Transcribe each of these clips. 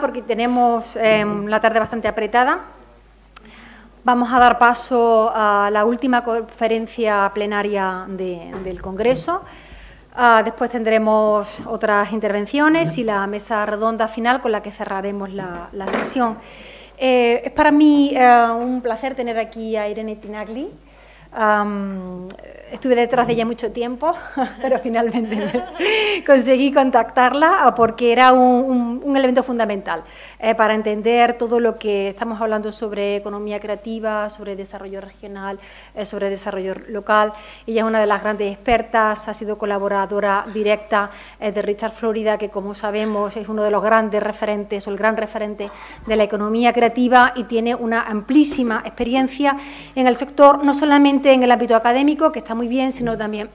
Porque tenemos la tarde bastante apretada. Vamos a dar paso a la última conferencia plenaria del Congreso. Después tendremos otras intervenciones y la mesa redonda final con la que cerraremos la sesión. Es para mí un placer tener aquí a Irene Tinagli. Estuve detrás de ella mucho tiempo, pero finalmente conseguí contactarla porque era un elemento fundamental para entender todo lo que estamos hablando sobre economía creativa, sobre desarrollo regional, sobre desarrollo local. Ella es una de las grandes expertas, ha sido colaboradora directa de Richard Florida, que como sabemos es uno de los grandes referentes o el gran referente de la economía creativa y tiene una amplísima experiencia en el sector, no solamente en el ámbito académico, que está muy bien, sino también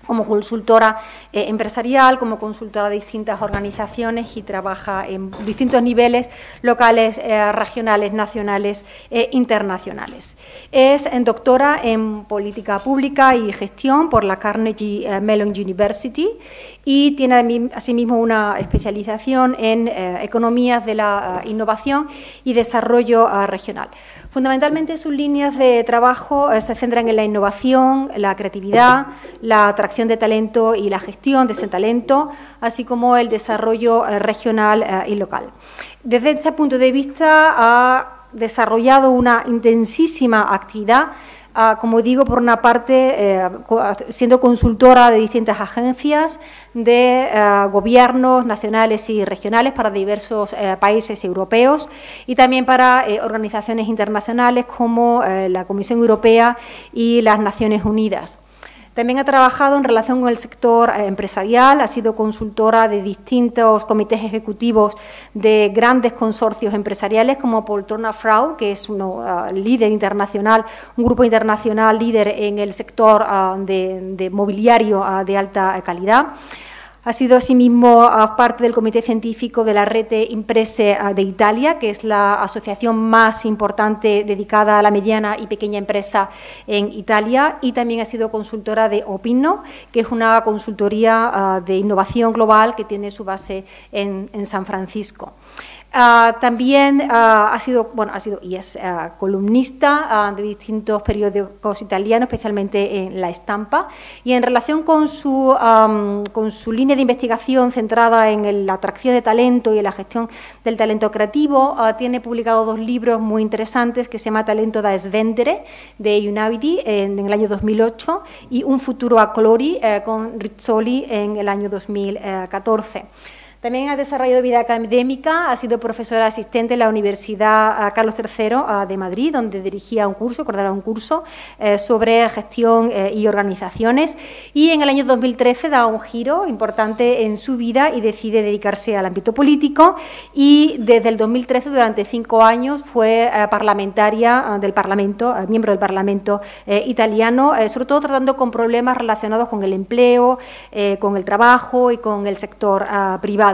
como consultora empresarial, como consultora de distintas organizaciones y trabaja en distintos niveles locales, regionales, nacionales e internacionales. Es doctora en política pública y gestión por la Carnegie Mellon University y tiene asimismo una especialización en economías de la innovación y desarrollo regional. Fundamentalmente sus líneas de trabajo se centran en la innovación, la creatividad, la atracción de talento y la gestión de ese talento, así como el desarrollo regional y local. Desde este punto de vista ha desarrollado una intensísima actividad, como digo, por una parte, siendo consultora de distintas agencias, de gobiernos nacionales y regionales para diversos países europeos y también para organizaciones internacionales como la Comisión Europea y las Naciones Unidas. También ha trabajado en relación con el sector empresarial, ha sido consultora de distintos comités ejecutivos de grandes consorcios empresariales como Poltrona Frau, que es un líder internacional, un grupo internacional líder en el sector de mobiliario de alta calidad. Ha sido asimismo parte del comité científico de la Rete Imprese de Italia, que es la asociación más importante dedicada a la mediana y pequeña empresa en Italia, y también ha sido consultora de Opinno, que es una consultoría de innovación global que tiene su base en San Francisco. También ha sido y es columnista de distintos periódicos italianos, especialmente en La Estampa, y en relación con su línea de investigación centrada en la atracción de talento y en la gestión del talento creativo, tiene publicado dos libros muy interesantes que se llama Talento da Svendere, de Univity, en el año 2008, y Un futuro a colori, con Rizzoli, en el año 2014. También ha desarrollado vida académica, ha sido profesora asistente en la Universidad Carlos III de Madrid, donde dirigía coordinaba un curso sobre gestión y organizaciones, y en el año 2013 da un giro importante en su vida y decide dedicarse al ámbito político, y desde el 2013, durante 5 años, fue parlamentaria del Parlamento, miembro del Parlamento italiano, sobre todo tratando con problemas relacionados con el empleo, con el trabajo y con el sector privado.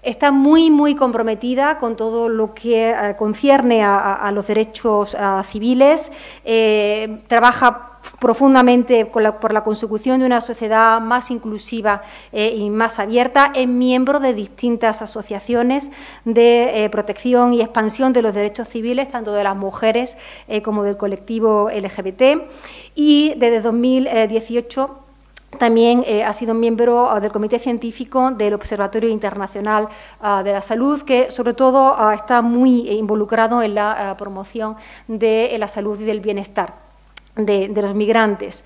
Está muy comprometida con todo lo que concierne a los derechos civiles, trabaja profundamente por la consecución de una sociedad más inclusiva y más abierta, es miembro de distintas asociaciones de protección y expansión de los derechos civiles, tanto de las mujeres como del colectivo LGBT, y desde 2018 también ha sido miembro del Comité Científico del Observatorio Internacional de la Salud, que sobre todo está muy involucrado en la promoción de la salud y del bienestar de los migrantes.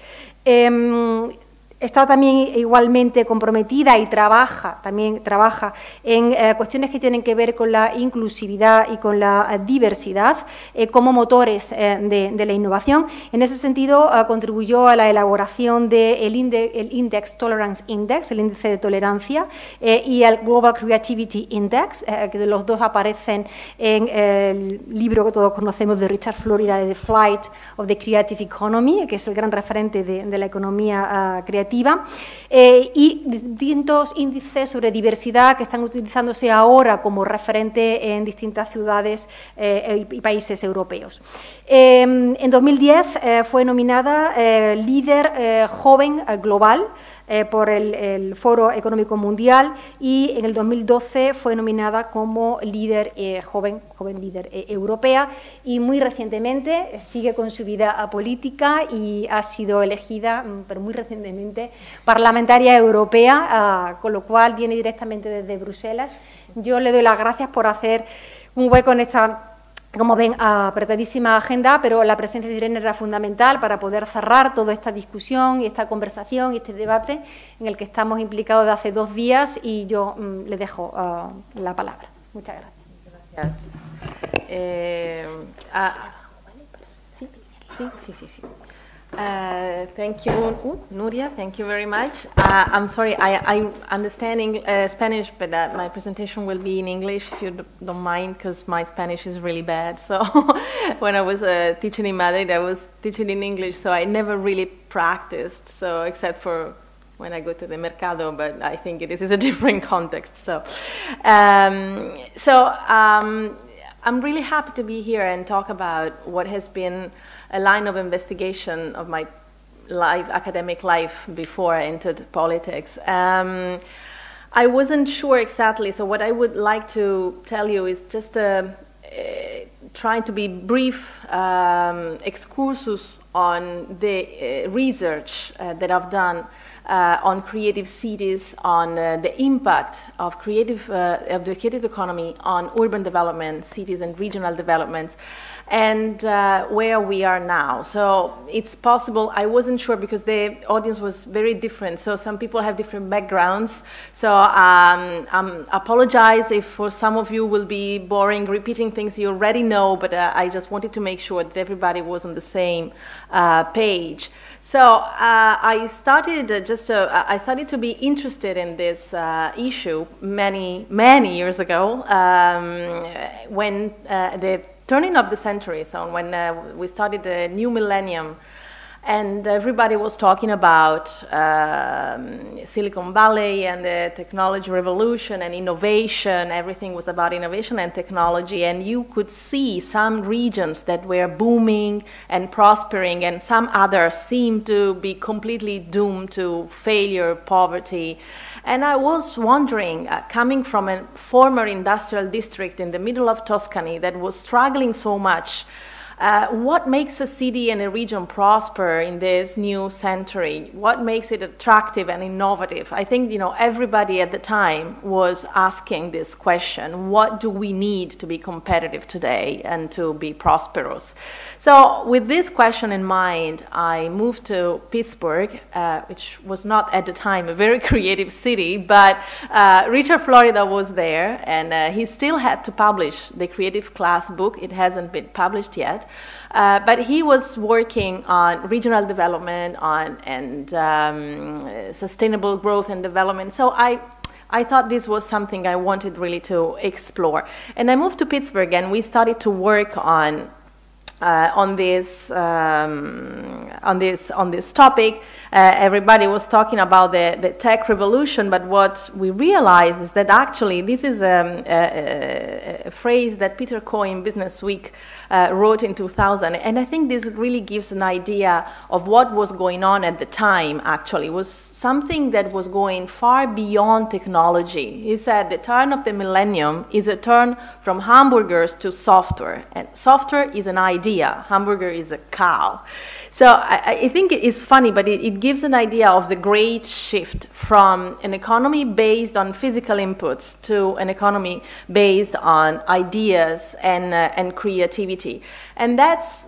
está también igualmente comprometida y también trabaja en cuestiones que tienen que ver con la inclusividad y con la diversidad como motores de la innovación. En ese sentido, contribuyó a la elaboración del Index Tolerance Index, el índice de tolerancia, y al Global Creativity Index, que los dos aparecen en el libro que todos conocemos de Richard Florida, de The Flight of the Creative Economy, que es el gran referente de la economía creativa, y distintos índices sobre diversidad que están utilizándose ahora como referente en distintas ciudades y países europeos. En 2010 fue nominada líder joven global por el Foro Económico Mundial, y en el 2012 fue nominada como líder joven líder europea, y muy recientemente sigue con su vida política y ha sido elegida, pero muy recientemente, parlamentaria europea, con lo cual viene directamente desde Bruselas. Yo le doy las gracias por hacer un hueco en esta, como ven, apretadísima agenda, pero la presencia de Irene era fundamental para poder cerrar toda esta discusión y esta conversación y este debate en el que estamos implicados desde hace 2 días, y yo le dejo la palabra. Muchas gracias. Gracias. Sí. Thank you, Nuria. Thank you very much. I'm sorry, I understand Spanish, but my presentation will be in English, if you don't mind, because my Spanish is really bad. So when I was teaching in Madrid, I was teaching in English, so I never really practiced, so except for when I go to the mercado, but I think this is a different context. So, I'm really happy to be here and talk about what has been a line of investigation of my academic life before I entered politics. I wasn't sure exactly, so what I would like to tell you is just trying to be brief excursus on the research that I've done on creative cities, on the impact of the creative economy on urban development, cities and regional developments, and where we are now. So it's possible, I wasn't sure because the audience was very different, so some people have different backgrounds, so I apologize if for some of you will be boring, repeating things you already know, but I just wanted to make sure that everybody was on the same page. So I started to be interested in this issue many years ago when the turning of the century, so when we started the new millennium, and everybody was talking about Silicon Valley and the technology revolution and innovation. Everything was about innovation and technology, and you could see some regions that were booming and prospering, and some others seemed to be completely doomed to failure, poverty. And I was wondering, coming from a former industrial district in the middle of Tuscany that was struggling so much, what makes a city and a region prosper in this new century? What makes it attractive and innovative? I think, everybody at the time was asking this question: what do we need to be competitive today and to be prosperous? So with this question in mind, I moved to Pittsburgh, which was not at the time a very creative city, but Richard Florida was there, and he still had to publish the creative class book. It hasn't been published yet. But he was working on regional development and sustainable growth and development. So I thought this was something I wanted really to explore. And I moved to Pittsburgh, and we started to work on this topic. Everybody was talking about the tech revolution, but what we realized is that actually this is a phrase that Peter Coe in Business Week wrote in 2000, and I think this really gives an idea of what was going on at the time. Actually, it was something that was going far beyond technology. He said the turn of the millennium is a turn from hamburgers to software, and software is an idea, hamburger is a cow. So I think it is funny, but it gives an idea of the great shift from an economy based on physical inputs to an economy based on ideas and creativity. And that's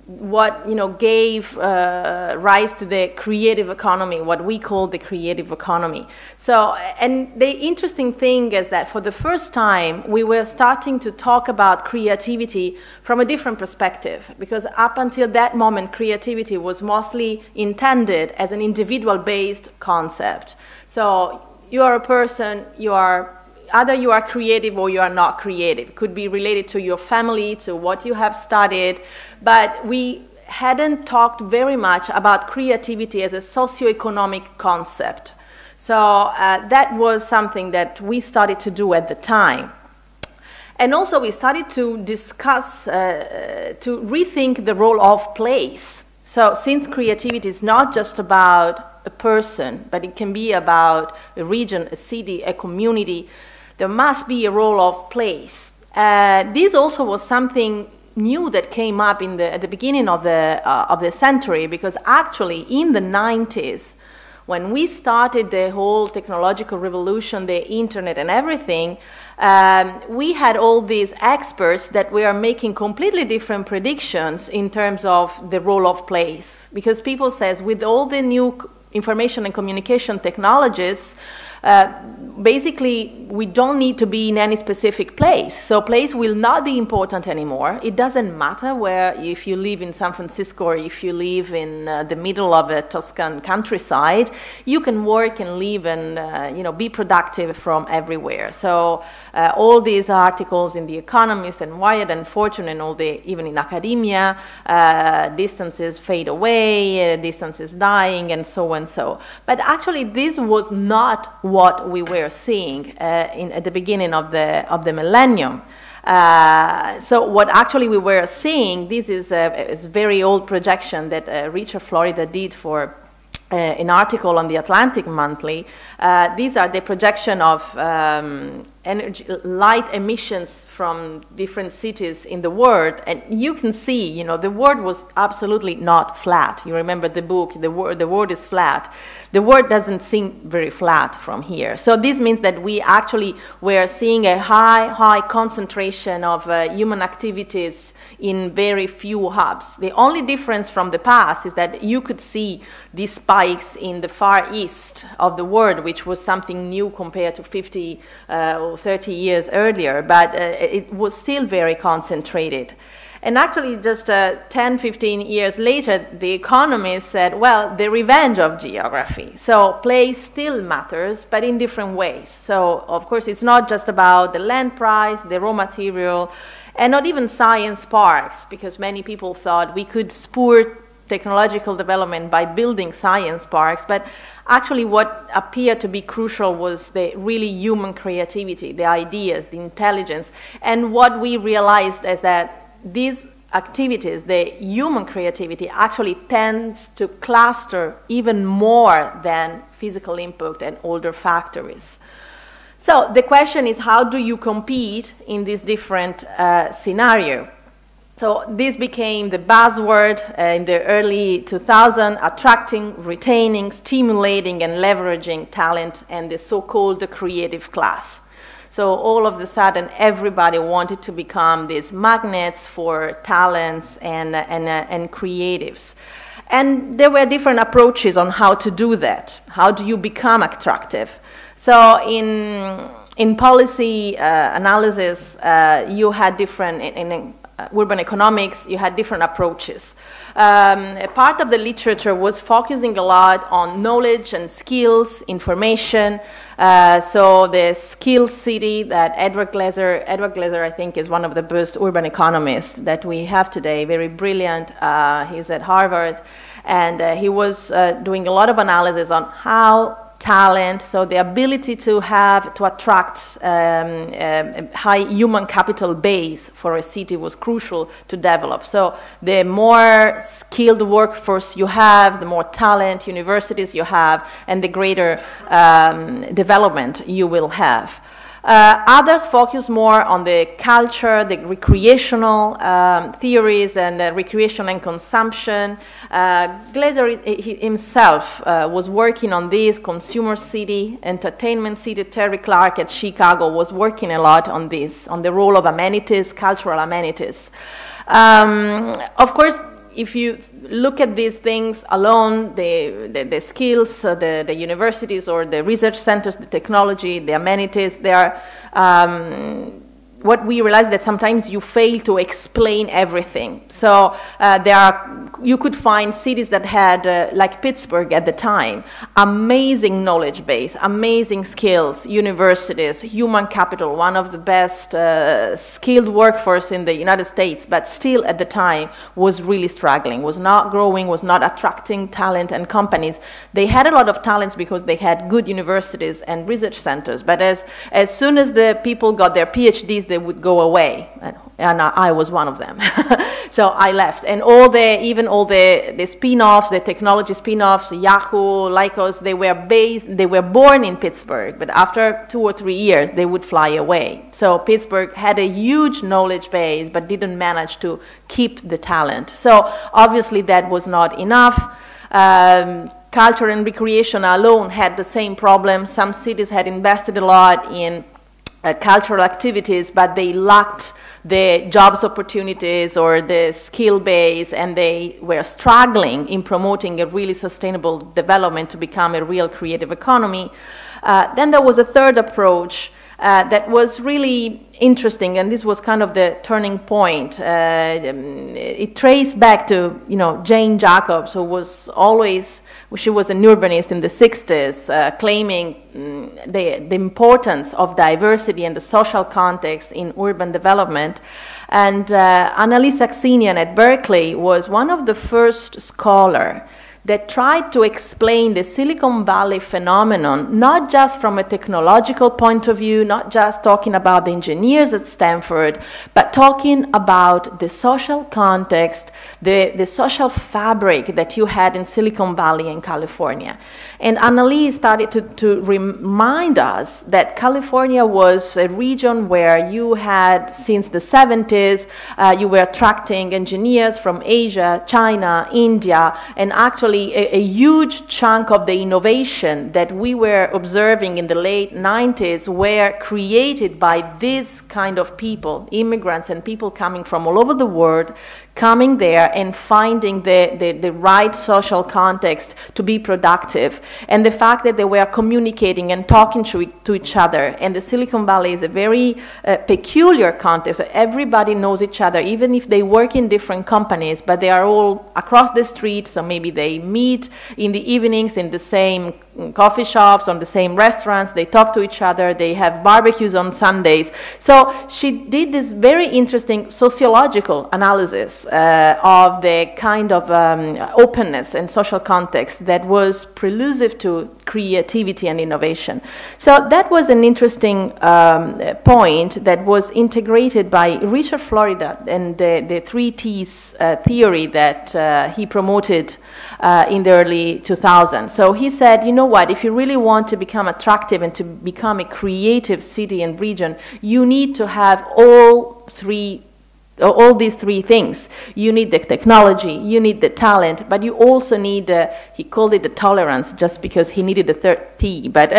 what gave rise to the creative economy, what we call the creative economy. So, and the interesting thing is that for the first time we were starting to talk about creativity from a different perspective, because up until that moment creativity was mostly intended as an individual-based concept. So you are a person, either you are creative or you are not creative. It could be related to your family, to what you have studied, but we hadn't talked very much about creativity as a socioeconomic concept. So that was something that we started to do at the time. And also we started to discuss, to rethink the role of place. So since creativity is not just about a person, but it can be about a region, a city, a community, there must be a role of place. This also was something new that came up at the beginning of the century, because actually in the 90s, when we started the whole technological revolution, the internet and everything, we had all these experts that were making completely different predictions in terms of the role of place. Because people says, with all the new information and communication technologies, basically we don't need to be in any specific place. So place will not be important anymore. It doesn't matter if you live in San Francisco or if you live in the middle of a Tuscan countryside, you can work and live and be productive from everywhere. So all these articles in The Economist and Wired and Fortune and even in academia, distances fade away, distance is dying, and so and so. But actually this was not what we were seeing at the beginning of the millennium. So what actually we were seeing, this is a very old projection that Richard Florida did for an article on the Atlantic Monthly. These are the projection of light emissions from different cities in the world, and you can see, the world was absolutely not flat. You remember the book, the world is flat. The world doesn't seem very flat from here. So this means that we actually were seeing a high concentration of human activities in very few hubs. The only difference from the past is that you could see these spikes in the far east of the world, which was something new compared to 50 or 30 years earlier, but it was still very concentrated. And actually just 10, 15 years later, the economists said, well, the revenge of geography. So place still matters, but in different ways. So of course, it's not just about the land price, the raw material, and not even science parks, because many people thought we could spur technological development by building science parks, but actually what appeared to be crucial was the really human creativity, the ideas, the intelligence. And what we realized is that these activities, the human creativity, actually tends to cluster even more than physical input and older factories. So the question is, how do you compete in this different scenario? So this became the buzzword in the early 2000s, attracting, retaining, stimulating, and leveraging talent and the so-called creative class. So all of a sudden, everybody wanted to become these magnets for talents and creatives. And there were different approaches on how to do that. How do you become attractive? So in policy analysis, you had different, in urban economics, you had different approaches. A part of the literature was focusing a lot on knowledge and skills, information. So the skill city that Edward Glaser I think is one of the best urban economists that we have today, very brilliant. He's at Harvard, and he was doing a lot of analysis on how talent, so the ability to attract a high human capital base for a city was crucial to develop. So the more skilled workforce you have, the more talent, universities you have, and the greater development you will have. Others focus more on the culture, the recreational theories, and recreation and consumption. Glaser himself was working on this, consumer city, entertainment city. Terry Clark at Chicago was working a lot on this, on the role of amenities, cultural amenities. Of course, if you look at these things alone, the skills, the universities or the research centers, the technology, the amenities, they are, what we realize that sometimes you fail to explain everything. So you could find cities that had, like Pittsburgh at the time, amazing knowledge base, amazing skills, universities, human capital, one of the best skilled workforce in the United States, but still at the time was really struggling, was not growing, was not attracting talent and companies. They had a lot of talents because they had good universities and research centers, but as soon as the people got their PhDs, they would go away, and I was one of them. So I left, and even all the spin-offs, the technology spin-offs, Yahoo, Lycos, they were born in Pittsburgh, but after 2 or 3 years, they would fly away. So Pittsburgh had a huge knowledge base, but didn't manage to keep the talent. So obviously that was not enough. Culture and recreation alone had the same problem. Some cities had invested a lot in cultural activities, but they lacked the jobs opportunities or the skill base, and they were struggling in promoting a really sustainable development to become a real creative economy. Then there was a third approach that was really interesting, and this was kind of the turning point. It traced back to, Jane Jacobs, who was always, she was an urbanist in the 60s, claiming the importance of diversity and the social context in urban development. And Annalise Saxenian at Berkeley was one of the first scholars that tried to explain the Silicon Valley phenomenon, not just from a technological point of view, not just talking about the engineers at Stanford, but talking about the social context, the social fabric that you had in Silicon Valley and California. And Annalise started to remind us that California was a region where you had, since the 70s, you were attracting engineers from Asia, China, India, and actually a huge chunk of the innovation that we were observing in the late 90s were created by this kind of people, immigrants and people coming from all over the world, coming there and finding the right social context to be productive. And the fact that they were communicating and talking to each other. And the Silicon Valley is a very peculiar context. So everybody knows each other, even if they work in different companies, but they are all across the street, so maybe they meet in the evenings in the same coffee shops, on the same restaurants, they talk to each other, they have barbecues on Sundays. So she did this very interesting sociological analysis of the kind of openness and social context that was prelusive to creativity and innovation. So that was an interesting point that was integrated by Richard Florida and the 3 T's theory that he promoted in the early 2000s. So he said, you know what, if you really want to become attractive and to become a creative city and region, you need to have all these 3 things. You need the technology, you need the talent, but you also need, he called it the tolerance just because he needed the 3rd T, but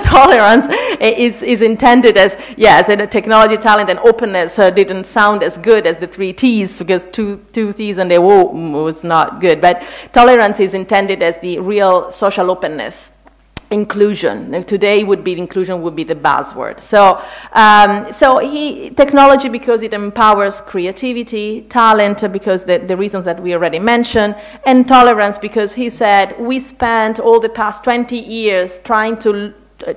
tolerance is intended as, yes, and technology, talent, and openness didn't sound as good as the 3 T's because two T's and the O was not good, but tolerance is intended as the real social openness. Inclusion. And today inclusion would be the buzzword. So, technology because it empowers creativity, talent because the reasons that we already mentioned, and tolerance because he said we spent all the past 20 years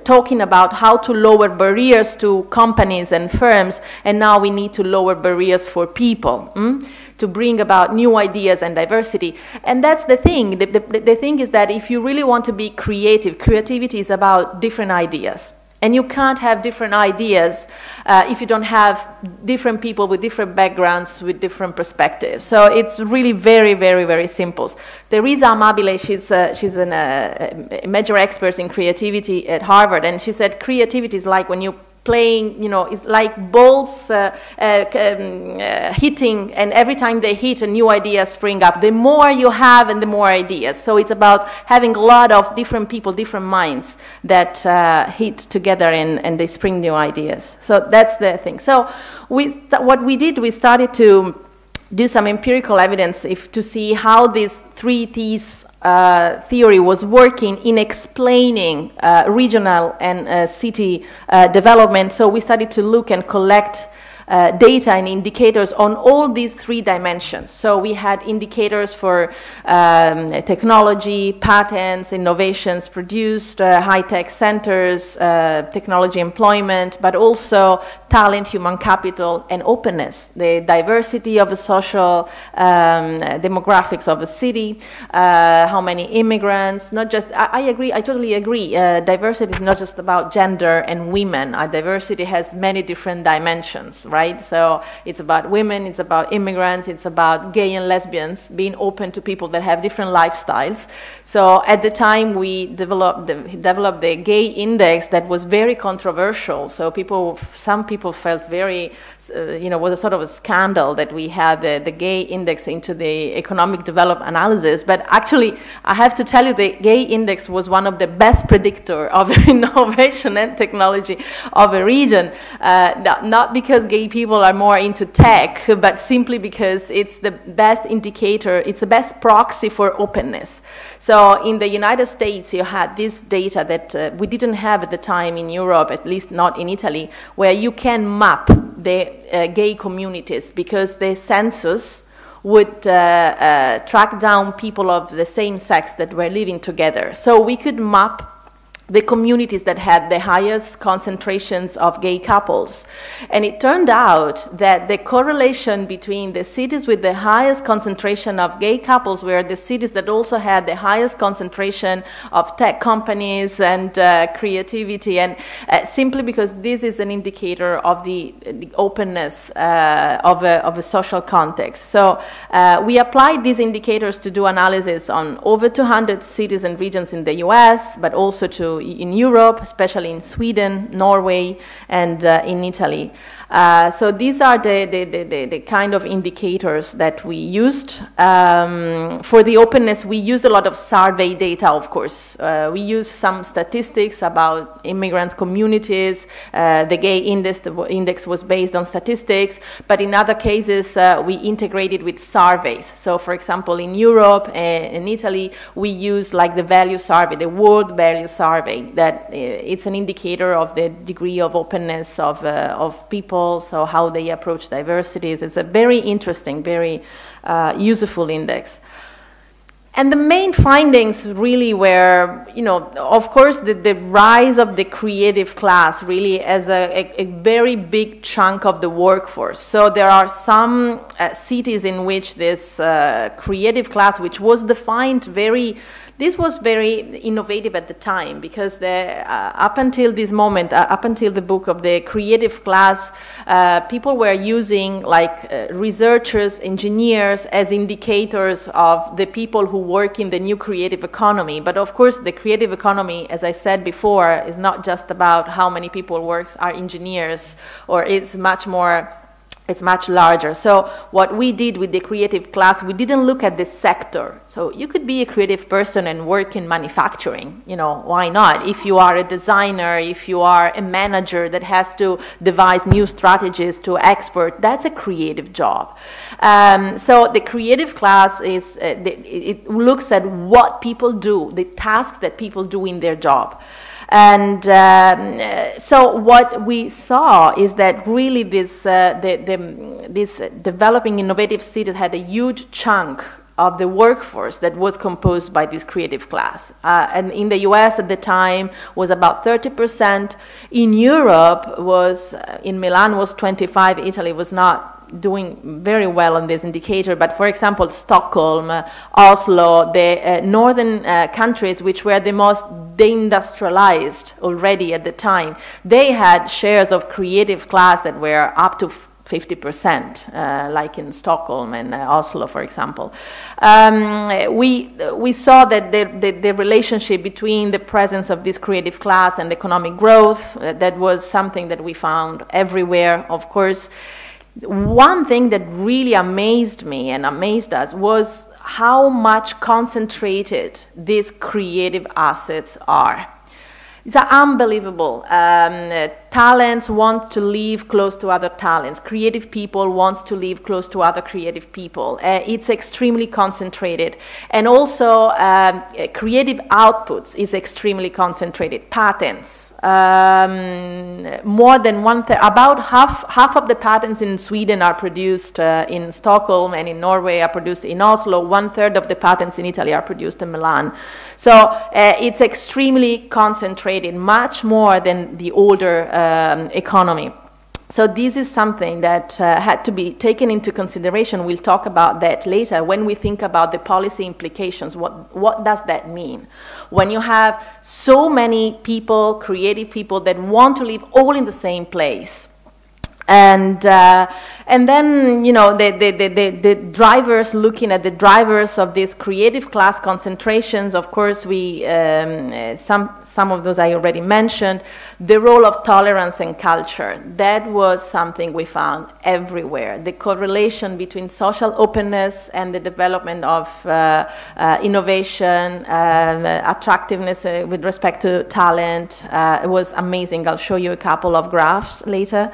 talking about how to lower barriers to companies and firms, and now we need to lower barriers for people. To bring about new ideas and diversity. And that's the thing. The thing is that if you really want to be creative, creativity is about different ideas. And you can't have different ideas if you don't have different people with different backgrounds, with different perspectives. So it's really very, very, very simple. Teresa Amabile, she's a major expert in creativity at Harvard, and she said creativity is like when you playing, it's like balls hitting, and every time they hit, a new idea spring up. The more you have and the more ideas. So it's about having a lot of different people, different minds that hit together and they spring new ideas. So that's the thing. So what we did, we started to do some empirical evidence to see how this 3Ts theory was working in explaining regional and city development. So we started to look and collect data and indicators on all these 3 dimensions. So we had indicators for technology, patents, innovations produced, high-tech centers, technology employment, but also talent, human capital, and openness, the diversity of the social demographics of a city, how many immigrants, not just, I agree, I totally agree, diversity is not just about gender and women. Diversity has many different dimensions, right? So it's about women, it's about immigrants, it's about gay and lesbians, being open to people that have different lifestyles. So at the time we developed the gay index that was very controversial. So some people felt very, was a sort of a scandal that we had the gay index into the economic development analysis. But actually, I have to tell you, the gay index was one of the best predictor of innovation and technology of a region. Not because gay people are more into tech, but simply because it's the best indicator, it's the best proxy for openness. So in the United States, you had this data that we didn't have at the time in Europe, at least not in Italy, where you can map the gay communities, because the census would track down people of the same sex that were living together. So we could map the communities that had the highest concentrations of gay couples. And it turned out that the correlation between the cities with the highest concentration of gay couples were the cities that also had the highest concentration of tech companies and creativity, and simply because this is an indicator of the openness of a social context. So we applied these indicators to do analysis on over 200 cities and regions in the US, but also in Europe, especially in Sweden, Norway, and in Italy. So these are the kind of indicators that we used. For the openness, we used a lot of survey data, of course. We used some statistics about immigrants communities. The gay index was based on statistics, but in other cases, we integrated with surveys. So for example, in Europe and in Italy, we use like the value survey, the world value survey, that it's an indicator of the degree of openness of people, so how they approach diversities. It's a very interesting, very useful index. And the main findings really were, of course, the rise of the creative class really as a very big chunk of the workforce. So there are some cities in which this creative class, which was defined this was very innovative at the time, because up until this moment, up until the book of the creative class, people were using like researchers, engineers as indicators of the people who work in the new creative economy. But of course, the creative economy, as I said before, is not just about how many people are engineers, or it's much more. It's much larger. So what we did with the creative class, we didn't look at the sector. So you could be a creative person and work in manufacturing. Why not? If you are a designer, if you are a manager that has to devise new strategies to export, that's a creative job. So the creative class it looks at what people do, the tasks that people do in their job. And so what we saw is that really this developing innovative cities had a huge chunk of the workforce that was composed by this creative class. And in the US at the time was about 30%. In Europe in Milan was 25%, Italy was not doing very well on this indicator, but for example, Stockholm, Oslo, the northern countries, which were the most deindustrialized already at the time, they had shares of creative class that were up to 50%, like in Stockholm and Oslo, for example. We saw that the relationship between the presence of this creative class and economic growth, that was something that we found everywhere, of course. One thing that really amazed me and amazed us was how much concentrated these creative assets are. It's unbelievable. talents want to live close to other talents. Creative people want to live close to other creative people. It's extremely concentrated. And also creative outputs is extremely concentrated. Patents. More than about half of the patents in Sweden are produced in Stockholm, and in Norway are produced in Oslo. 1/3 of the patents in Italy are produced in Milan. So it's extremely concentrated, much more than the older economy. So this is something that had to be taken into consideration. We'll talk about that later when we think about the policy implications. What does that mean? When you have so many people, creative people, that want to live all in the same place, and then, you know, the drivers, looking at the drivers of these creative class concentrations, of course, some of those I already mentioned. The role of tolerance and culture, that was something we found everywhere. The correlation between social openness and the development of innovation, attractiveness with respect to talent, it was amazing. I'll show you a couple of graphs later.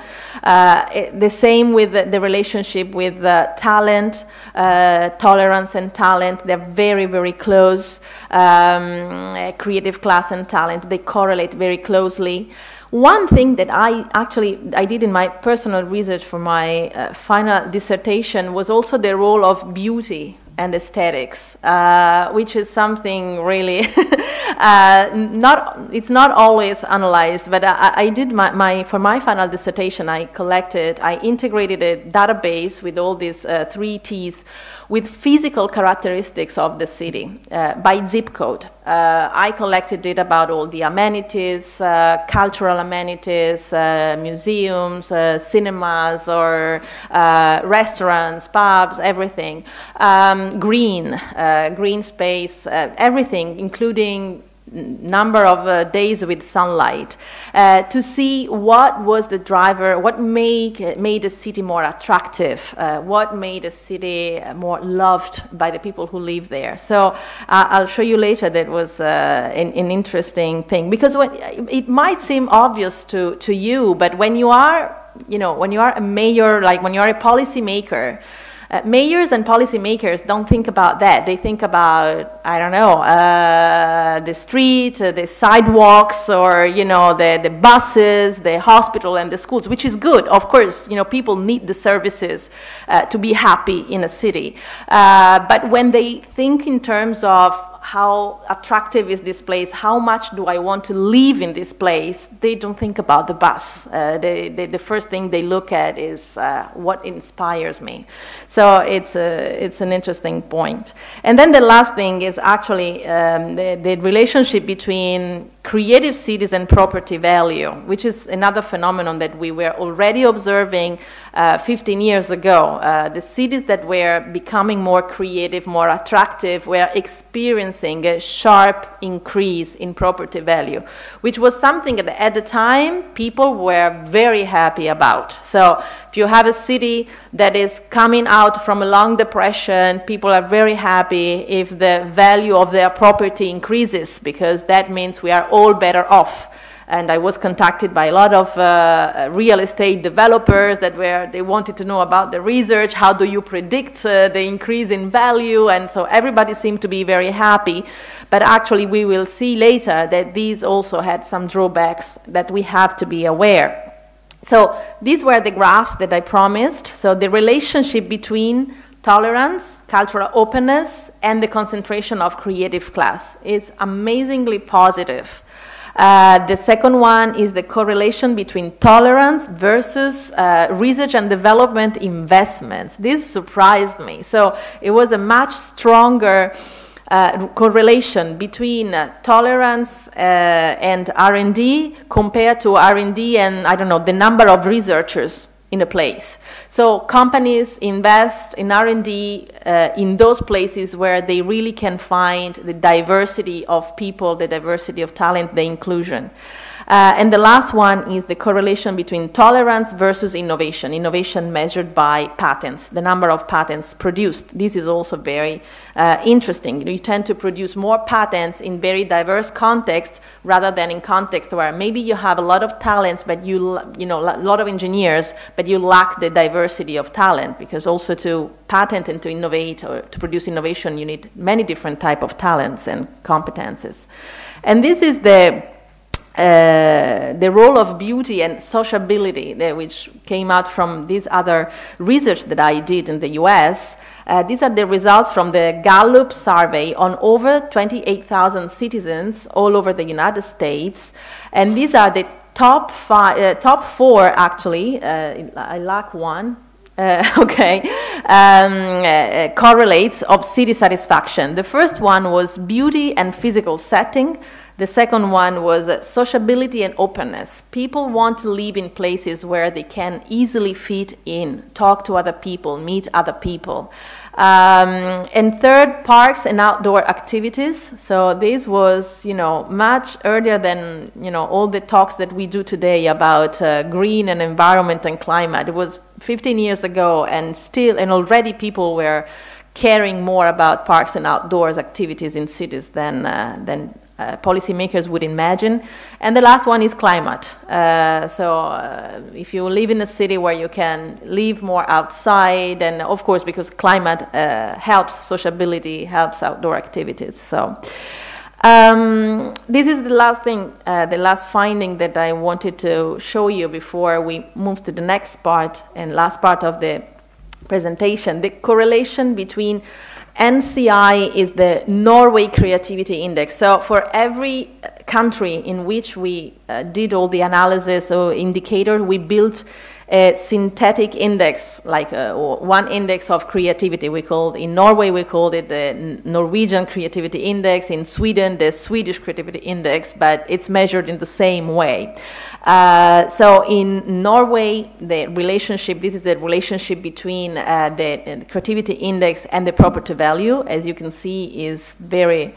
The same with the relationship with talent, tolerance and talent. They're very, very close. Creative class and talent, they correlate very closely. One thing that I did in my personal research for my final dissertation was also the role of beauty and aesthetics, which is something really it's not always analyzed, but I did for my final dissertation, I integrated a database with all these 3 T's with physical characteristics of the city by zip code. I collected data about all the amenities, cultural amenities, museums, cinemas, or restaurants, pubs, everything. Green space, everything, including number of days with sunlight, to see what was the driver, what made a city more attractive, what made a city more loved by the people who live there. So I'll show you later. That was an interesting thing, because it might seem obvious to you, but when you are a mayor, like when you are a policy maker, mayors and policymakers don't think about that. They think about, I don't know, the street, the sidewalks, or, you know, the buses, the hospital and the schools, which is good. Of course, you know, people need the services to be happy in a city. But when they think in terms of how attractive is this place, how much do I want to live in this place, they don't think about the bus. The first thing they look at is what inspires me. So it's an interesting point. And then the last thing is actually the relationship between creative cities and property value, which is another phenomenon that we were already observing 15 years ago. The cities that were becoming more creative, more attractive, were experiencing a sharp increase in property value, which was something that at the time people were very happy about. So if you have a city that is coming out from a long depression, people are very happy if the value of their property increases, because that means we are all better off. And I was contacted by a lot of real estate developers they wanted to know about the research. How do you predict the increase in value? And so everybody seemed to be very happy. But actually, we will see later that these also had some drawbacks that we have to be aware. So these were the graphs that I promised. So the relationship between tolerance, cultural openness, and the concentration of creative class is amazingly positive. The second one is the correlation between tolerance versus research and development investments. This surprised me. So it was a much stronger correlation between tolerance and R&D compared to R&D and, I don't know, the number of researchers in a place. So companies invest in R&D in those places where they really can find the diversity of people, the diversity of talent, the inclusion. And the last one is the correlation between tolerance versus innovation. Innovation measured by patents, the number of patents produced. This is also very interesting. You tend to produce more patents in very diverse contexts rather than in contexts where maybe you have a lot of talents, but a lot of engineers, but you lack the diversity of talent, because also to patent and to innovate or to produce innovation, you need many different types of talents and competences. And this is the role of beauty and sociability, which came out from this other research that I did in the US. These are the results from the Gallup survey on over 28,000 citizens all over the United States. And these are the top four, actually. I lack one. Correlates of city satisfaction. The first one was beauty and physical setting. The second one was sociability and openness. People want to live in places where they can easily fit in, talk to other people, meet other people. And third, parks and outdoor activities. So this was, much earlier than, all the talks that we do today about green and environment and climate. It was 15 years ago, and already people were caring more about parks and outdoors activities in cities than policymakers would imagine. And the last one is climate. If you live in a city where you can live more outside, and of course because climate helps sociability, helps outdoor activities. So this is the last thing, the last finding that I wanted to show you before we move to the next part and last part of the presentation. The correlation between NCI is the Norway Creativity Index. So for every country in which we did all the analysis or indicator, we built a synthetic index, like one index of creativity. In Norway, we called it the Norwegian Creativity Index. In Sweden, the Swedish Creativity Index, but it's measured in the same way. So in Norway, the relationship, this is the relationship between the creativity index and the property value, as you can see, is very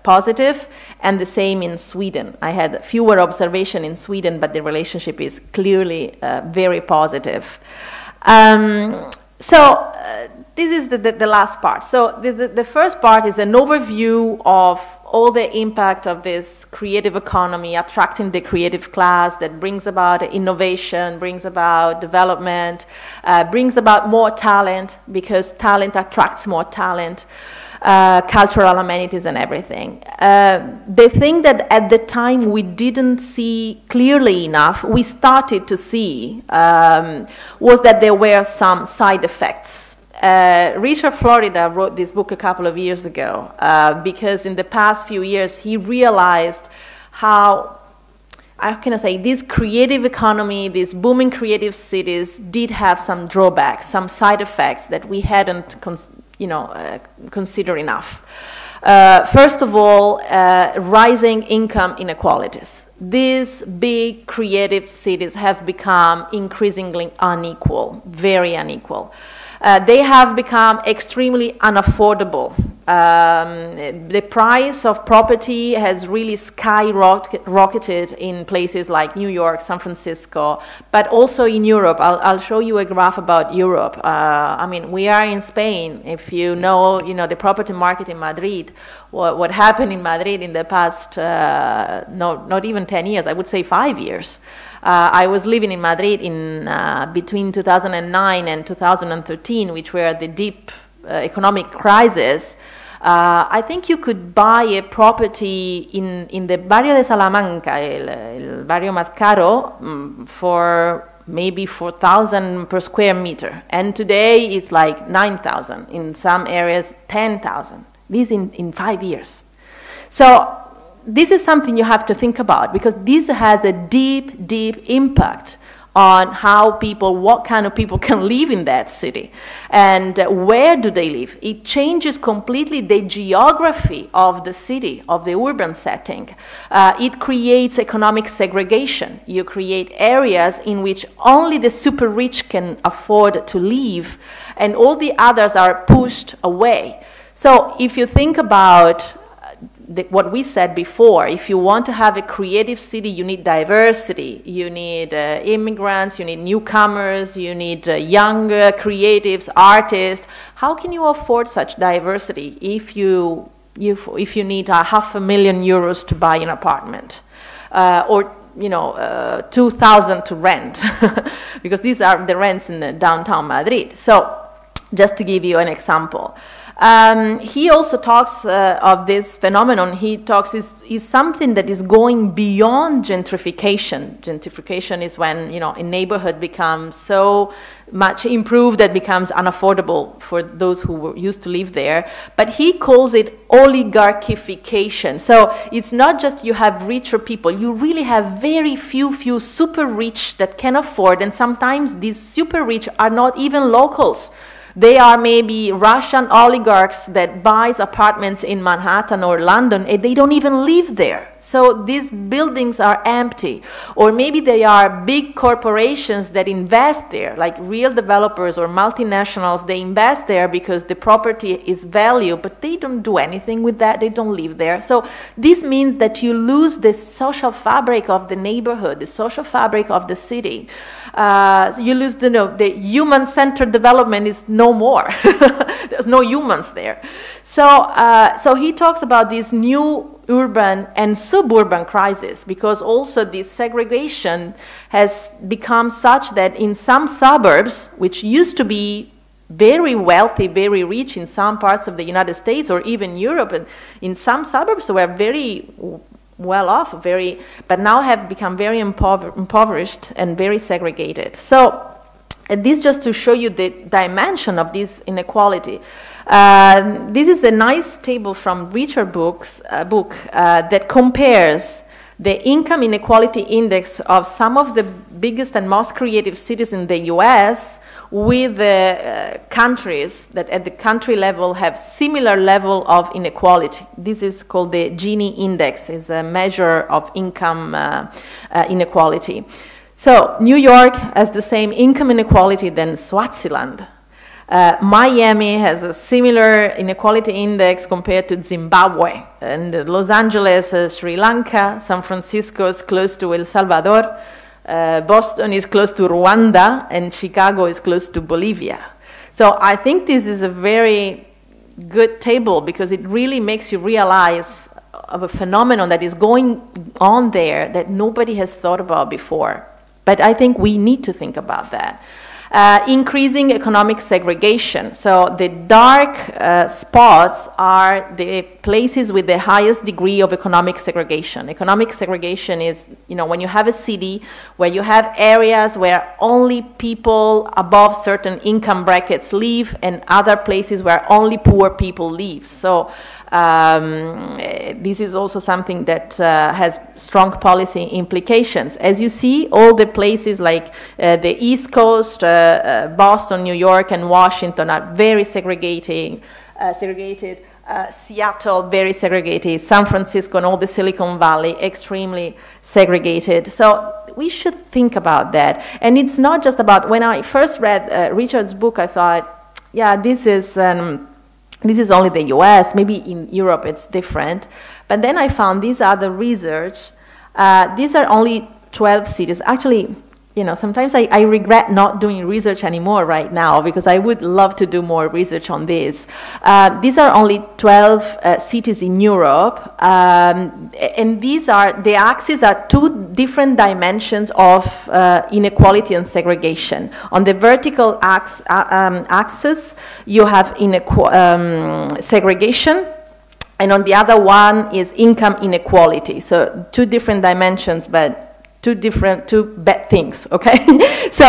positive, and the same in Sweden. I had fewer observations in Sweden, but the relationship is clearly very positive. This is the last part. So the first part is an overview of all the impact of this creative economy, attracting the creative class that brings about innovation, brings about development, brings about more talent, because talent attracts more talent, cultural amenities and everything. The thing that at the time we didn't see clearly enough, we started to see, was that there were some side effects. Richard Florida wrote this book a couple of years ago because in the past few years he realized how can I say, this creative economy, these booming creative cities did have some drawbacks, some side effects that we hadn't considered enough. First of all, rising income inequalities. These big creative cities have become increasingly unequal, very unequal. They have become extremely unaffordable. The price of property has really skyrocketed in places like New York, San Francisco, but also in Europe. I'll show you a graph about Europe. I mean, we are in Spain. If you know the property market in Madrid, what happened in Madrid in the past, not even 10 years, I would say 5 years. I was living in Madrid in between 2009 and 2013, which were the deep economic crisis. I think you could buy a property in the Barrio de Salamanca, el barrio más caro, for maybe 4,000 per square meter. And today it's like 9,000, in some areas 10,000. This in 5 years. So this is something you have to think about, because this has a deep, deep impact on how people, what kind of people can live in that city, and where do they live. It changes completely the geography of the city, of the urban setting. It creates economic segregation. You create areas in which only the super rich can afford to live, and all the others are pushed away. So if you think about what we said before. If you want to have a creative city, you need diversity. You need immigrants, you need newcomers, you need young creatives, artists. How can you afford such diversity if you need €500,000 to buy an apartment, or 2,000 to rent, because these are the rents in the downtown Madrid. So, just to give you an example. He also talks of this phenomenon. He talks is something that is going beyond gentrification. Gentrification is when a neighborhood becomes so much improved that becomes unaffordable for those who were used to live there. But he calls it oligarchification. So it's not just you have richer people. You really have very few super rich that can afford, and sometimes these super rich are not even locals. They are maybe Russian oligarchs that buys apartments in Manhattan or London, and they don't even live there. So these buildings are empty. Or maybe they are big corporations that invest there, like real developers or multinationals. They invest there because the property is value, but they don't do anything with that. They don't live there. So this means that you lose the social fabric of the neighborhood, the social fabric of the city. So you lose the human-centered development is no more. There's no humans there. So he talks about this new urban and suburban crisis, because also this segregation has become such that in some suburbs, which used to be very wealthy, very rich in some parts of the United States or even Europe, and in some suburbs were very well off, but now have become very impoverished and very segregated. So this just to show you the dimension of this inequality. This is a nice table from Richard's book that compares the income inequality index of some of the biggest and most creative cities in the US with the countries that at the country level have similar level of inequality. This is called the Gini index. It's a measure of income inequality. So New York has the same income inequality than Swaziland. Miami has a similar inequality index compared to Zimbabwe, and Los Angeles, Sri Lanka, San Francisco is close to El Salvador, Boston is close to Rwanda, and Chicago is close to Bolivia. So I think this is a very good table because it really makes you realize of a phenomenon that is going on there that nobody has thought about before. But I think we need to think about that. Increasing economic segregation. So the dark spots are the places with the highest degree of economic segregation. Economic segregation is, when you have a city where you have areas where only people above certain income brackets live and other places where only poor people live. So this is also something that has strong policy implications. As you see, all the places like the East Coast, Boston, New York, and Washington are very segregated. Seattle, very segregated. San Francisco and all the Silicon Valley, extremely segregated. So we should think about that. And it's not just about, when I first read Richard's book, I thought, yeah, this is only the US, maybe in Europe it's different. But then I found these other research, these are only 12 cities. Actually, sometimes I regret not doing research anymore right now because I would love to do more research on this. These are only 12 cities in Europe, and the axes are two different dimensions of inequality and segregation. On the vertical axis, you have segregation, and on the other one is income inequality. So two different dimensions, but two bad things, okay? So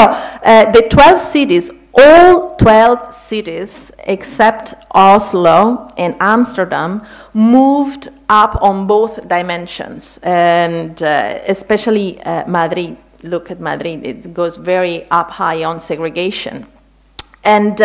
the 12 cities, all 12 cities except Oslo and Amsterdam moved up on both dimensions, and especially Madrid. Look at Madrid, it goes very up high on segregation. And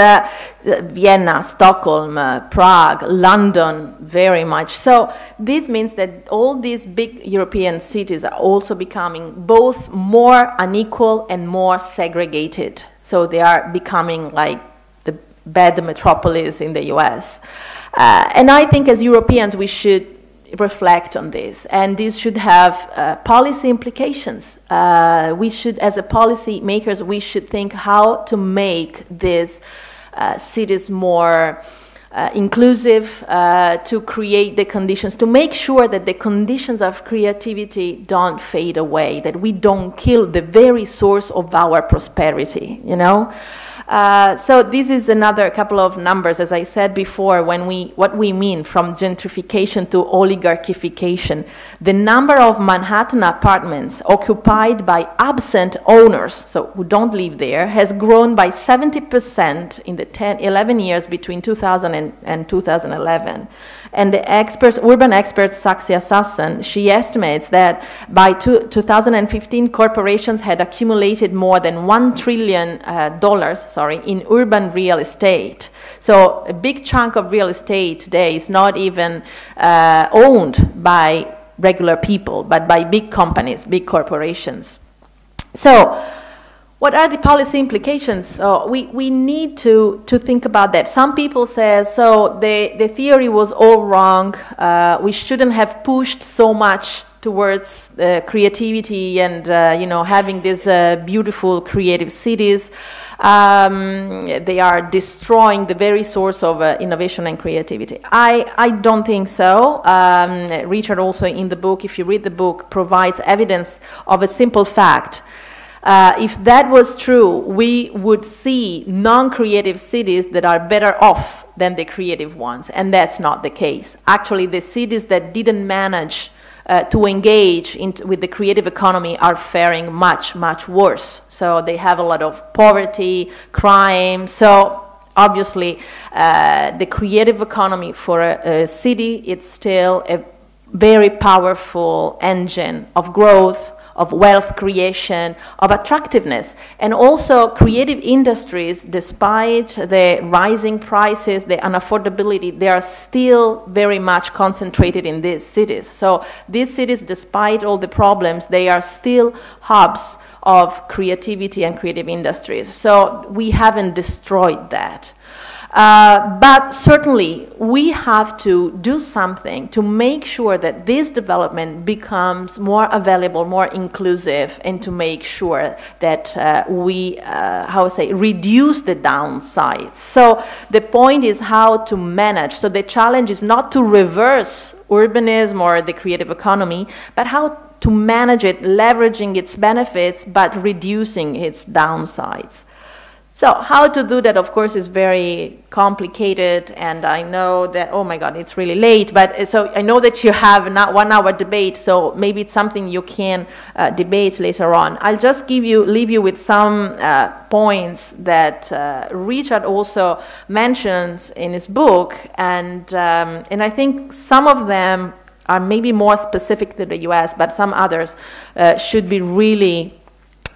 Vienna, Stockholm, Prague, London, very much. So this means that all these big European cities are also becoming both more unequal and more segregated. So they are becoming like the bad metropolis in the US. And I think as Europeans we should reflect on this, and this should have policy implications. We should, as a policy makers, we should think how to make these cities more inclusive, to create the conditions, to make sure that the conditions of creativity don't fade away, that we don't kill the very source of our prosperity, you know? So this is another couple of numbers, as I said before, what we mean from gentrification to oligarchification. The number of Manhattan apartments occupied by absent owners, so who don't live there, has grown by 70% in the 11 years between 2000 and 2011. And the urban expert Saxia Sasson, she estimates that by 2015, corporations had accumulated more than $1 trillion in urban real estate. So a big chunk of real estate today is not even owned by regular people, but by big companies, big corporations. So what are the policy implications? We need to think about that. Some people say, so the theory was all wrong. We shouldn't have pushed so much towards creativity and having these beautiful creative cities. They are destroying the very source of innovation and creativity. I don't think so. Richard also in the book, if you read the book, provides evidence of a simple fact. If that was true, we would see non-creative cities that are better off than the creative ones, and that's not the case. Actually, the cities that didn't manage to engage with the creative economy are faring much, much worse. So they have a lot of poverty, crime. So obviously, the creative economy for a city, it's still a very powerful engine of growth, of wealth creation, of attractiveness. And also creative industries, despite the rising prices, the unaffordability, they are still very much concentrated in these cities. So these cities, despite all the problems, they are still hubs of creativity and creative industries. So we haven't destroyed that. But certainly we have to do something to make sure that this development becomes more available, more inclusive, and to make sure that we, reduce the downsides. So the point is how to manage. So the challenge is not to reverse urbanism or the creative economy, but how to manage it, leveraging its benefits, but reducing its downsides. So how to do that, of course, is very complicated, and I know that, oh my God, it's really late, but so I know that you have not 1 hour debate, so maybe it's something you can debate later on. I'll just leave you with some points that Richard also mentions in his book, and I think some of them are maybe more specific to the US, but some others should be really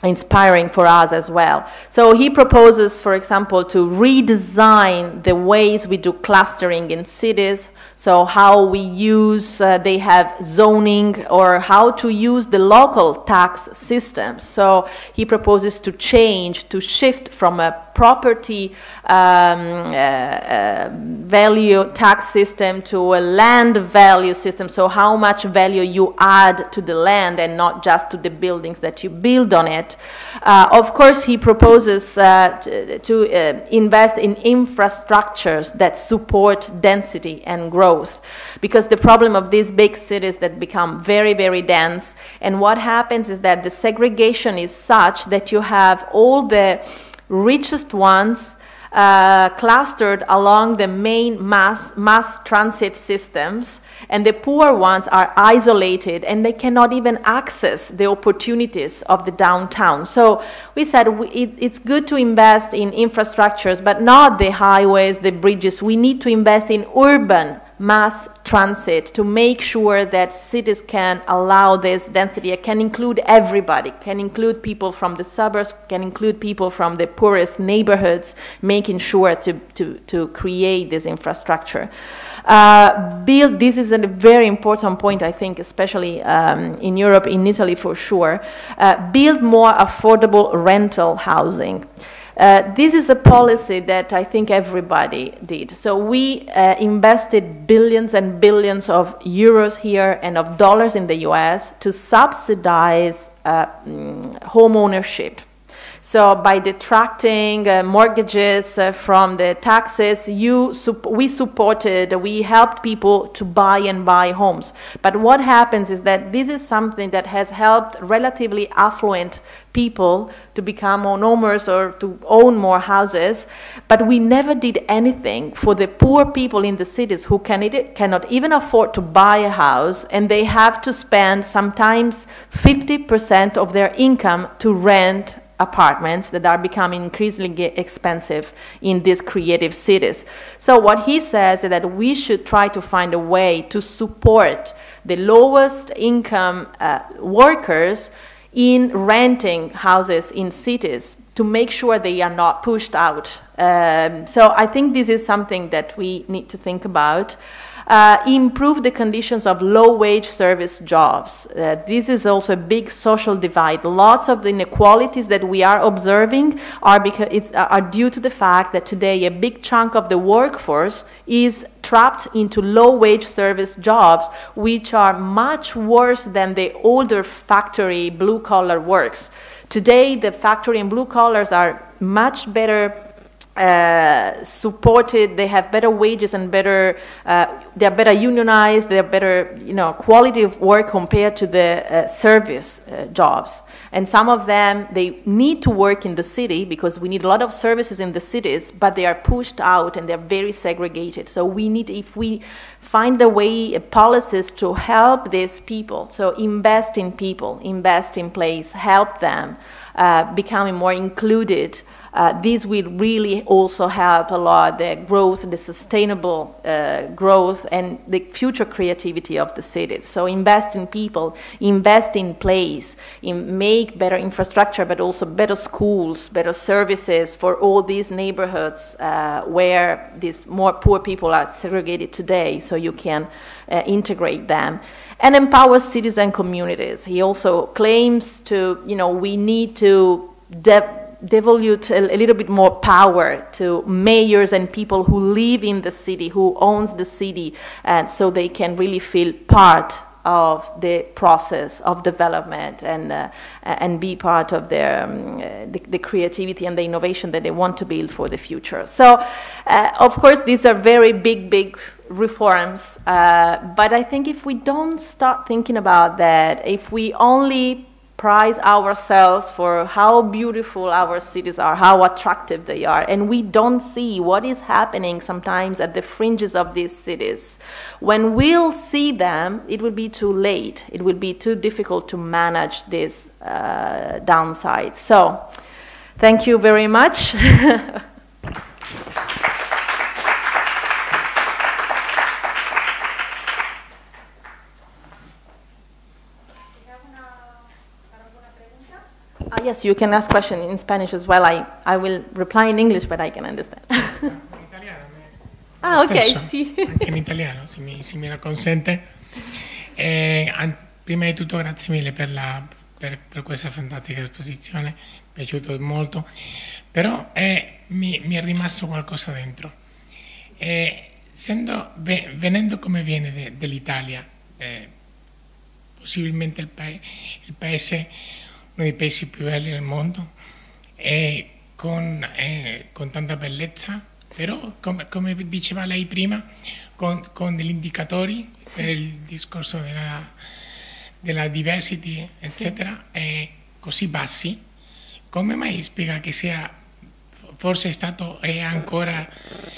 inspiring for us as well. So he proposes, for example, to redesign the ways we do clustering in cities, so how we use, they have zoning, or how to use the local tax systems. So he proposes to shift from a property value tax system to a land value system, so how much value you add to the land and not just to the buildings that you build on it. Of course, he proposes to invest in infrastructures that support density and growth, because the problem of these big cities that become very, very dense, and what happens is that the segregation is such that you have all the richest ones clustered along the main mass transit systems, and the poor ones are isolated and they cannot even access the opportunities of the downtown. So we said it's good to invest in infrastructures, but not the highways, the bridges. We need to invest in urban mass transit to make sure that cities can allow this density. It can include everybody, can include people from the suburbs, can include people from the poorest neighborhoods, making sure to create this infrastructure. This is a very important point, I think, especially in Europe, in Italy for sure. Build more affordable rental housing. This is a policy that I think everybody did. So we invested billions and billions of euros here and of dollars in the US to subsidize home ownership. So by detracting mortgages from the taxes, we helped people to buy homes. But what happens is that this is something that has helped relatively affluent people to become homeowners or to own more houses, but we never did anything for the poor people in the cities who cannot even afford to buy a house, and they have to spend sometimes 50% of their income to rent apartments that are becoming increasingly expensive in these creative cities. So what he says is that we should try to find a way to support the lowest income workers in renting houses in cities to make sure they are not pushed out. So I think this is something that we need to think about. Improve the conditions of low-wage service jobs. This is also a big social divide. Lots of the inequalities that we are observing are due to the fact that today a big chunk of the workforce is trapped into low-wage service jobs, which are much worse than the older factory blue-collar works. Today, the factory and blue collars are much better supported. They have better wages and better. They are better unionized. They are better, quality of work compared to the service jobs. And some of them, they need to work in the city because we need a lot of services in the cities, but they are pushed out and they are very segregated. So we need, if we find a way, policies to help these people. So invest in people, invest in place, help them becoming more included. This will really also help a lot the growth, the sustainable growth and the future creativity of the cities. So invest in people, invest in place, make better infrastructure, but also better schools, better services for all these neighborhoods where these more poor people are segregated today, so you can integrate them. And empower cities and communities. He also claims to, we need to devolve a little bit more power to mayors and people who live in the city, who owns the city, and so they can really feel part of the process of development and be part of the creativity and the innovation that they want to build for the future. So, of course, these are very big reforms, but I think if we don't start thinking about that, if we only prize ourselves for how beautiful our cities are, how attractive they are, and we don't see what is happening sometimes at the fringes of these cities. When we'll see them, it will be too late. It will be too difficult to manage these downsides. So, thank you very much. Yes, you can ask questions in Spanish as well. I will reply in English, but I can understand. In italiano. Ok, stesso, sì. Anche in italiano, se me lo consente. Prima di tutto grazie mille per questa fantastica esposizione, mi è piaciuto molto, però mi è rimasto qualcosa dentro. Venendo come viene dell'Italia, possibilmente il paese, uno dei paesi più belli del mondo, con tanta bellezza, però come diceva lei prima, con degli indicatori per il discorso della diversity, eccetera, così bassi. Come mai spiega che sia forse stato e ancora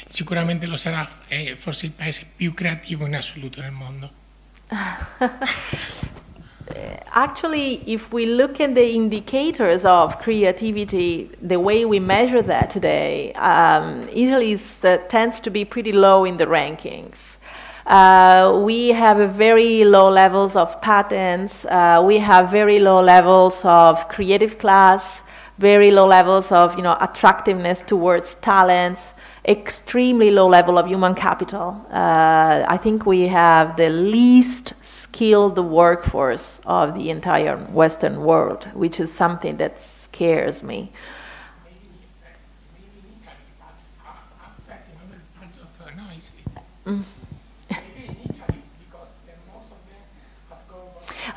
sicuramente lo sarà forse il paese più creativo in assoluto nel mondo? Actually, if we look at the indicators of creativity, the way we measure that today, Italy tends to be pretty low in the rankings. We have very low levels of patents. We have very low levels of creative class, very low levels of attractiveness towards talents, extremely low level of human capital. I think we have the least skilled workforce of the entire Western world, which is something that scares me.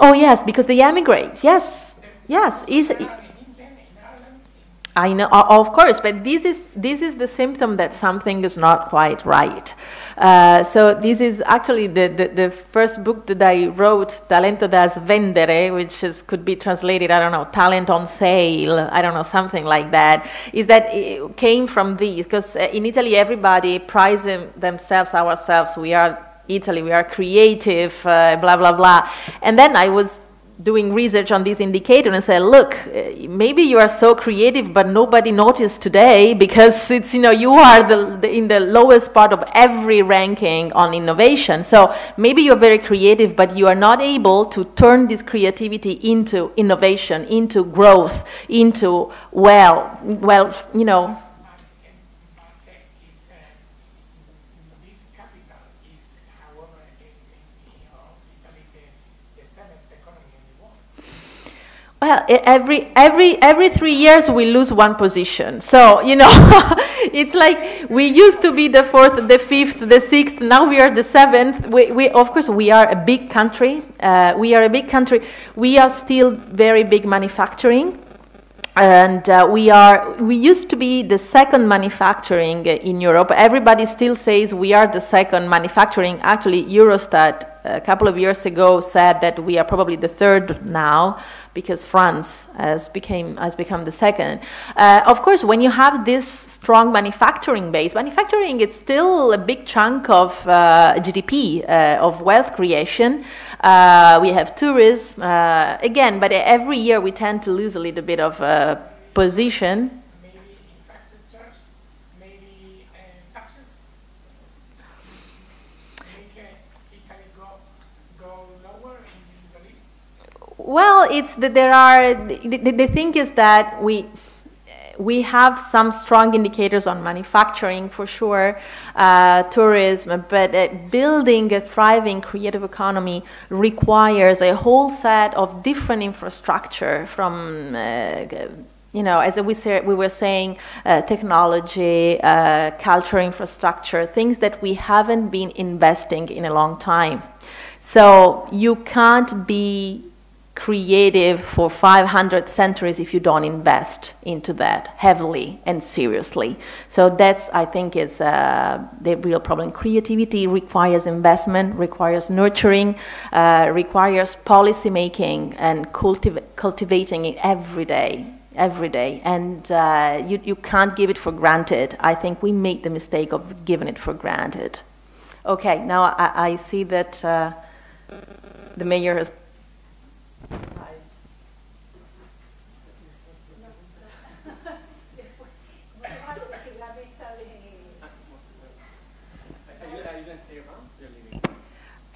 Oh yes, because they emigrate. Yes, yes. I know, of course, but this is the symptom that something is not quite right. So this is actually the first book that I wrote, Talento da svendere, which could be translated, I don't know, talent on sale, I don't know, something like that, is that it came from these, because in Italy everybody prides themselves, ourselves, we are Italy, we are creative, blah, blah, blah. And then I was doing research on this indicator and said, look, maybe you are so creative, but nobody noticed today because it's, you are in the lowest part of every ranking on innovation. So maybe you're very creative, but you are not able to turn this creativity into innovation, into growth, into, Well, every 3 years we lose one position. So, it's like we used to be the 4th, the 5th, the 6th, now we are the 7th. We of course, we are a big country. We are still very big manufacturing. And we used to be the second manufacturing in Europe. Everybody still says we are the second manufacturing. Actually, Eurostat a couple of years ago said that we are probably the third now because France has become the second. Of course, when you have this strong manufacturing base, manufacturing is still a big chunk of GDP, of wealth creation. We have tourism, again, but every year we tend to lose a little bit of position. Maybe infrastructures, maybe taxes, make Italy go lower in the list? Well, it's that there are, the thing is that we have some strong indicators on manufacturing for sure, tourism, but building a thriving creative economy requires a whole set of different infrastructure from, as we were saying, technology, cultural infrastructure, things that we haven't been investing in a long time. So you can't be creative for 500 centuries if you don't invest into that heavily and seriously. So that's, I think, is the real problem. Creativity requires investment, requires nurturing, requires policy making and cultivating it every day. And you can't give it for granted. I think we made the mistake of giving it for granted. Okay, now I see that the mayor has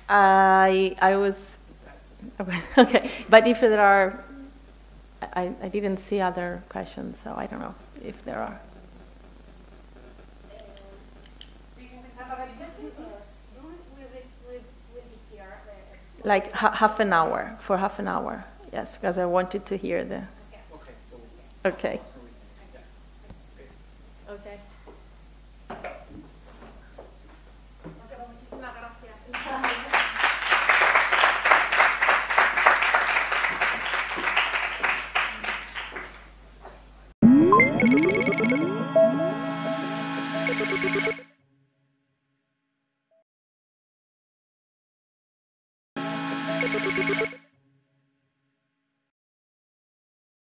I was okay, but if there are, I didn't see other questions, so I don't know if there are. Like half an hour, for half an hour, yes, because I wanted to hear the. Okay. Okay.